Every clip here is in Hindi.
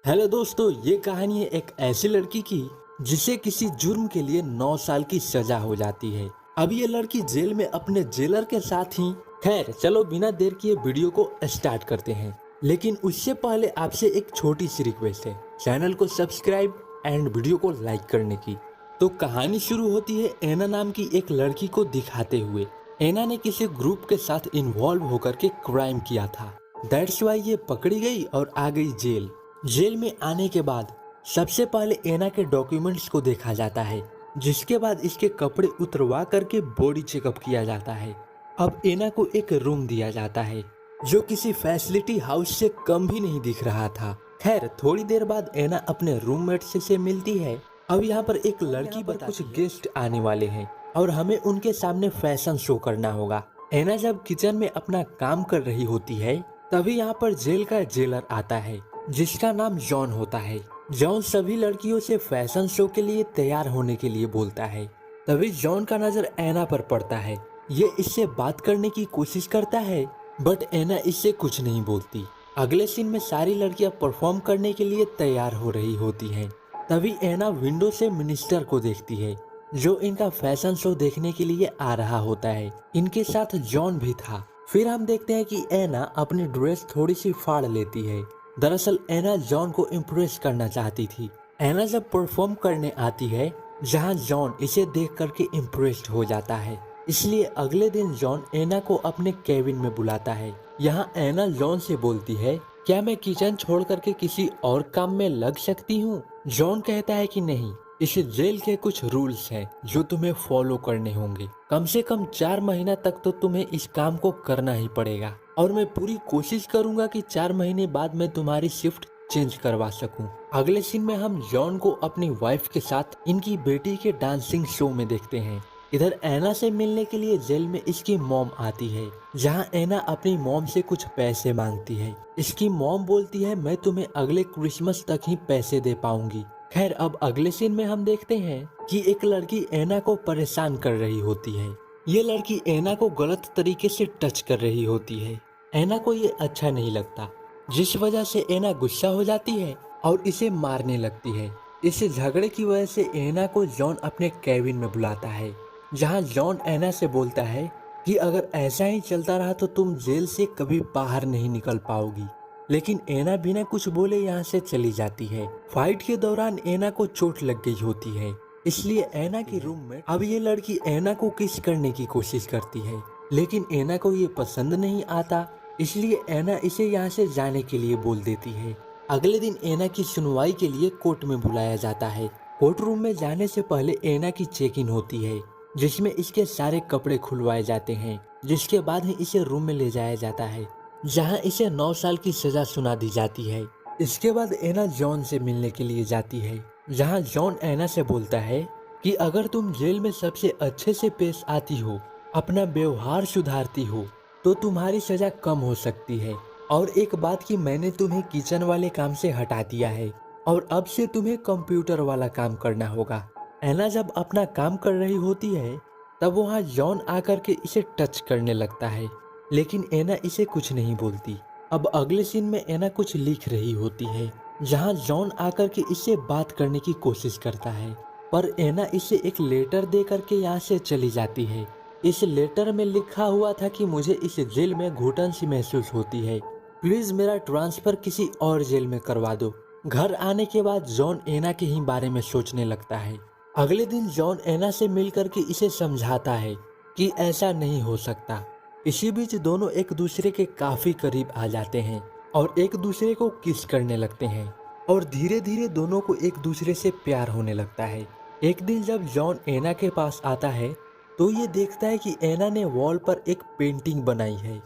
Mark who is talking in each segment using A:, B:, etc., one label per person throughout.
A: हेलो दोस्तों, ये कहानी है एक ऐसी लड़की की जिसे किसी जुर्म के लिए 9 साल की सजा हो जाती है। अब ये लड़की जेल में अपने जेलर के साथ ही। खैर चलो बिना देर किए वीडियो को स्टार्ट करते हैं, लेकिन उससे पहले आपसे एक छोटी सी रिक्वेस्ट है, चैनल को सब्सक्राइब एंड वीडियो को लाइक करने की। तो कहानी शुरू होती है एना नाम की एक लड़की को दिखाते हुए। एना ने किसी ग्रुप के साथ इन्वॉल्व होकर के क्राइम किया था। दैट्स वाई ये पकड़ी गई और आ गई जेल। जेल में आने के बाद सबसे पहले एना के डॉक्यूमेंट्स को देखा जाता है, जिसके बाद इसके कपड़े उतरवा करके बॉडी चेकअप किया जाता है। अब एना को एक रूम दिया जाता है जो किसी फैसिलिटी हाउस से कम भी नहीं दिख रहा था। खैर थोड़ी देर बाद एना अपने रूममेट से मिलती है। अब यहाँ पर एक लड़की पर कुछ गेस्ट आने वाले हैं और हमें उनके सामने फैशन शो करना होगा। एना जब किचन में अपना काम कर रही होती है, तभी यहाँ पर जेल का जेलर आता है जिसका नाम जॉन होता है। जॉन सभी लड़कियों से फैशन शो के लिए तैयार होने के लिए बोलता है। तभी जॉन का नजर एना पर पड़ता है। ये इससे बात करने की कोशिश करता है, बट एना इससे कुछ नहीं बोलती। अगले सीन में सारी लड़कियां परफॉर्म करने के लिए तैयार हो रही होती हैं। तभी एना विंडो से मिनिस्टर को देखती है जो इनका फैशन शो देखने के लिए आ रहा होता है। इनके साथ जॉन भी था। फिर हम देखते हैं कि एना अपनी ड्रेस थोड़ी सी फाड़ लेती है। दरअसल एना जॉन को इम्प्रेस करना चाहती थी। एना जब परफॉर्म करने आती है, जहां जॉन इसे देख करके इम्प्रेस्ड हो जाता है, इसलिए अगले दिन जॉन एना को अपने केबिन में बुलाता है। यहाँ एना जॉन से बोलती है, क्या मैं किचन छोड़ करके किसी और काम में लग सकती हूँ? जॉन कहता है कि नहीं, इस जेल के कुछ रूल्स हैं जो तुम्हें फॉलो करने होंगे। कम से कम 4 महीना तक तो तुम्हें इस काम को करना ही पड़ेगा और मैं पूरी कोशिश करूंगा कि 4 महीने बाद मैं तुम्हारी शिफ्ट चेंज करवा सकूं। अगले सीन में हम जॉन को अपनी वाइफ के साथ इनकी बेटी के डांसिंग शो में देखते हैं। इधर एना से मिलने के लिए जेल में इसकी मॉम आती है, जहां एना अपनी मॉम से कुछ पैसे मांगती है। इसकी मॉम बोलती है, मैं तुम्हें अगले क्रिसमस तक ही पैसे दे पाऊंगी। खैर अब अगले सीन में हम देखते हैं कि एक लड़की एना को परेशान कर रही होती है। ये लड़की एना को गलत तरीके से टच कर रही होती है। एना को ये अच्छा नहीं लगता, जिस वजह से एना गुस्सा हो जाती है और इसे मारने लगती है। इस झगड़े की वजह से एना को जॉन अपने केबिन में बुलाता है, जहां जॉन एना से बोलता है कि अगर ऐसा ही चलता रहा तो तुम जेल से कभी बाहर नहीं निकल पाओगी। लेकिन एना बिना कुछ बोले यहाँ से चली जाती है। फाइट के दौरान एना को चोट लग गई होती है, इसलिए एना की रूममेट अब ये लड़की एना को किस करने की कोशिश करती है, लेकिन एना को ये पसंद नहीं आता, इसलिए एना इसे यहाँ से जाने के लिए बोल देती है। अगले दिन एना की सुनवाई के लिए कोर्ट में बुलाया जाता है। कोर्ट रूम में जाने से पहले एना की चेक इन होती है, जिसमें इसके सारे कपड़े खुलवाए जाते हैं, जिसके बाद ही इसे रूम में ले जाया जाता है, जहां इसे 9 साल की सजा सुना दी जाती है। इसके बाद एना जॉन से मिलने के लिए जाती है, जहां जॉन एना से बोलता है कि अगर तुम जेल में सबसे अच्छे से पेश आती हो, अपना व्यवहार सुधारती हो, तो तुम्हारी सजा कम हो सकती है। और एक बात कि मैंने तुम्हें किचन वाले काम से हटा दिया है और अब से तुम्हें कंप्यूटर वाला काम करना होगा। एना जब अपना काम कर रही होती है, तब वहाँ जॉन आकर के इसे टच करने लगता है, लेकिन एना इसे कुछ नहीं बोलती। अब अगले सीन में एना कुछ लिख रही होती है, जहाँ जॉन आकर के इससे बात करने की कोशिश करता है, पर एना इसे एक लेटर दे करके यहाँ से चली जाती है। इस लेटर में लिखा हुआ था कि मुझे इस जेल में घुटन सी महसूस होती है, प्लीज मेरा ट्रांसफर किसी और जेल में करवा दो। घर आने के बाद जॉन एना के ही बारे में सोचने लगता है। अगले दिन जॉन एना से मिल करके इसे समझाता है कि ऐसा नहीं हो सकता। इसी बीच दोनों एक दूसरे के काफी करीब आ जाते हैं और एक दूसरे को किस करने लगते हैं और धीरे धीरे दोनों को एक दूसरे से प्यार होने लगता है। एक दिन जब जॉन एना के पास आता है, तो ये देखता है कि एना ने वॉल पर एक पेंटिंग बनाई है।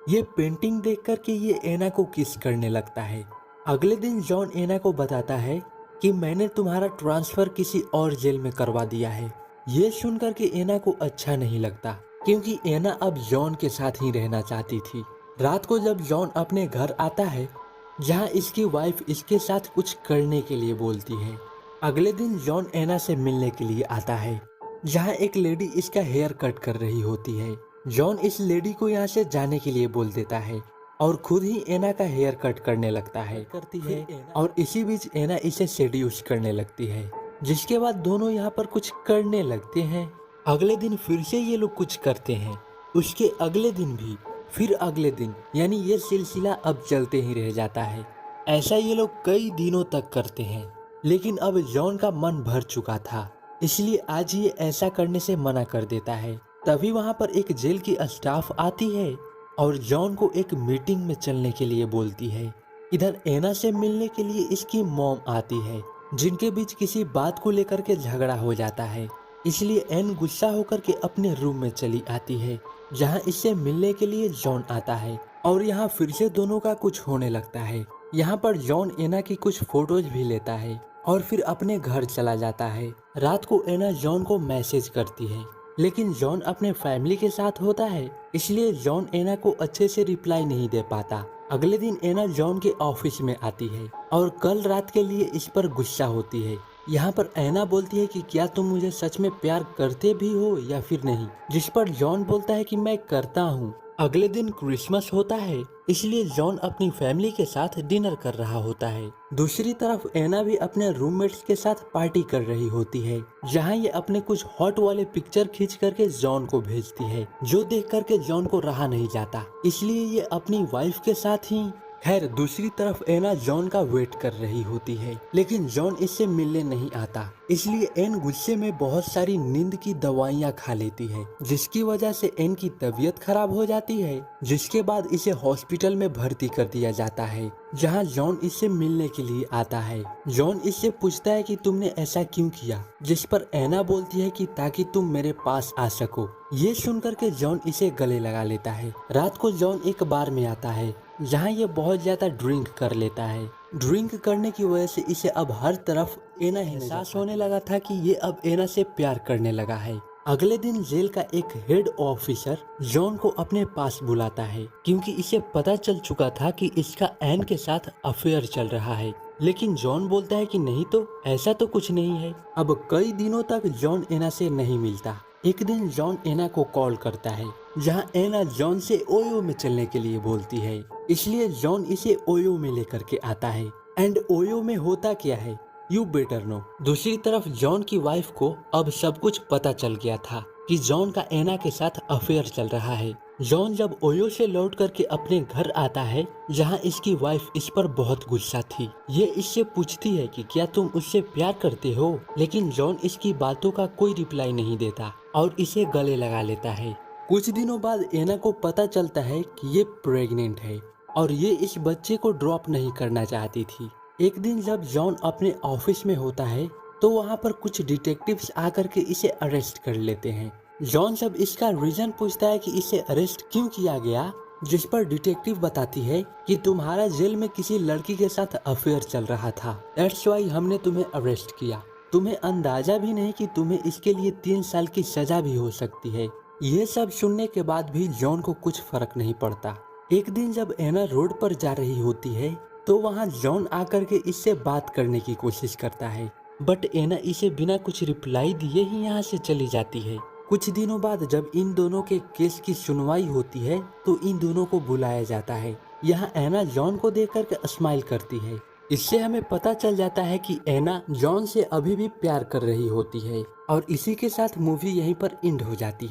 A: ये पेंटिंग देख करके ये एना को किस करने लगता है। अगले दिन जॉन एना को बताता है कि मैंने तुम्हारा ट्रांसफर किसी और जेल में करवा दिया है। ये सुन करके एना को अच्छा नहीं लगता, क्योंकि एना अब जॉन के साथ ही रहना चाहती थी। रात को जब जॉन अपने घर आता है, जहाँ इसकी वाइफ इसके साथ कुछ करने के लिए बोलती है, अगले दिन जॉन एना से मिलने के लिए आता है, जहाँ एक लेडी इसका हेयर कट कर रही होती है। जॉन इस लेडी को यहाँ से जाने के लिए बोल देता है, और खुद ही एना का हेयर कट करने लगता है करती है और इसी बीच एना इसे सेड्यूस करने लगती है, जिसके बाद दोनों यहाँ पर कुछ करने लगते हैं। अगले दिन फिर से ये लोग कुछ करते हैं, उसके अगले दिन भी, फिर अगले दिन, यानी ये सिलसिला अब चलते ही रह जाता है। ऐसा ये लोग कई दिनों तक करते हैं, लेकिन अब जॉन का मन भर चुका था, इसलिए आज ये ऐसा करने से मना कर देता है। तभी वहाँ पर एक जेल की स्टाफ आती है और जॉन को एक मीटिंग में चलने के लिए बोलती है। इधर एना से मिलने के लिए इसकी मॉम आती है, जिनके बीच किसी बात को लेकर के झगड़ा हो जाता है, इसलिए एन गुस्सा होकर के अपने रूम में चली आती है, जहां इससे मिलने के लिए जॉन आता है और यहाँ फिर से दोनों का कुछ होने लगता है। यहाँ पर जॉन एना की कुछ फोटोज भी लेता है और फिर अपने घर चला जाता है। रात को एना जॉन को मैसेज करती है, लेकिन जॉन अपने फैमिली के साथ होता है, इसलिए जॉन एना को अच्छे से रिप्लाई नहीं दे पाता। अगले दिन एना जॉन के ऑफिस में आती है और कल रात के लिए इस पर गुस्सा होती है। यहाँ पर एना बोलती है कि क्या तुम मुझे सच में प्यार करते भी हो या फिर नहीं, जिस पर जॉन बोलता है कि मैं करता हूँ। अगले दिन क्रिसमस होता है, इसलिए जॉन अपनी फैमिली के साथ डिनर कर रहा होता है। दूसरी तरफ एना भी अपने रूममेट्स के साथ पार्टी कर रही होती है, जहां ये अपने कुछ हॉट वाले पिक्चर खींच करके जॉन को भेजती है, जो देख करके जॉन को रहा नहीं जाता, इसलिए ये अपनी वाइफ के साथ ही। खैर दूसरी तरफ एना जॉन का वेट कर रही होती है, लेकिन जॉन इससे मिलने नहीं आता, इसलिए एन गुस्से में बहुत सारी नींद की दवाइयाँ खा लेती है, जिसकी वजह से एन की तबीयत खराब हो जाती है, जिसके बाद इसे हॉस्पिटल में भर्ती कर दिया जाता है, जहां जॉन इससे मिलने के लिए आता है। जॉन इससे पूछता है कि तुमने ऐसा क्यों किया, जिस पर एना बोलती है कि ताकि तुम मेरे पास आ सको। ये सुनकर के जॉन इसे गले लगा लेता है। रात को जॉन एक बार में आता है, जहां ये बहुत ज्यादा ड्रिंक कर लेता है। ड्रिंक करने की वजह से इसे अब हर तरफ एना एहसास होने लगा था कि ये अब एना से प्यार करने लगा है। अगले दिन जेल का एक हेड ऑफिसर जॉन को अपने पास बुलाता है, क्योंकि इसे पता चल चुका था कि इसका एन के साथ अफेयर चल रहा है, लेकिन जॉन बोलता है कि नहीं तो, ऐसा तो कुछ नहीं है। अब कई दिनों तक जॉन एना से नहीं मिलता। एक दिन जॉन एना को कॉल करता है, जहां एना जॉन से ओयो में चलने के लिए बोलती है, इसलिए जॉन इसे ओयो में लेकर के आता है। एंड ओयो में होता क्या है, यू बेटर नो। दूसरी तरफ जॉन की वाइफ को अब सब कुछ पता चल गया था कि जॉन का एना के साथ अफेयर चल रहा है। जॉन जब ओयो से लौट करके अपने घर आता है, जहां इसकी वाइफ इस पर बहुत गुस्सा थी। ये इससे पूछती है कि क्या तुम उससे प्यार करते हो, लेकिन जॉन इसकी बातों का कोई रिप्लाई नहीं देता और इसे गले लगा लेता है। कुछ दिनों बाद एना को पता चलता है कि ये प्रेग्नेंट है और ये इस बच्चे को ड्रॉप नहीं करना चाहती थी। एक दिन जब जॉन अपने ऑफिस में होता है, तो वहाँ पर कुछ डिटेक्टिव्स आकर के इसे अरेस्ट कर लेते हैं। जॉन जब इसका रीजन पूछता है कि इसे अरेस्ट क्यों किया गया, जिस पर डिटेक्टिव बताती है कि तुम्हारा जेल में किसी लड़की के साथ अफेयर चल रहा था, दैट्स व्हाई हमने तुम्हें अरेस्ट किया। तुम्हें अंदाजा भी नहीं कि तुम्हें इसके लिए 3 साल की सजा भी हो सकती है। ये सब सुनने के बाद भी जॉन को कुछ फर्क नहीं पड़ता। एक दिन जब एना रोड पर जा रही होती है, तो वहाँ जॉन आकर के इससे बात करने की कोशिश करता है, बट एना इसे बिना कुछ रिप्लाई दिए ही यहाँ से चली जाती है। कुछ दिनों बाद जब इन दोनों के केस की सुनवाई होती है, तो इन दोनों को बुलाया जाता है। यहाँ एना जॉन को देख कर स्माइल करती है। इससे हमें पता चल जाता है कि एना जॉन से अभी भी प्यार कर रही होती है और इसी के साथ मूवी यहीं पर एंड हो जाती है।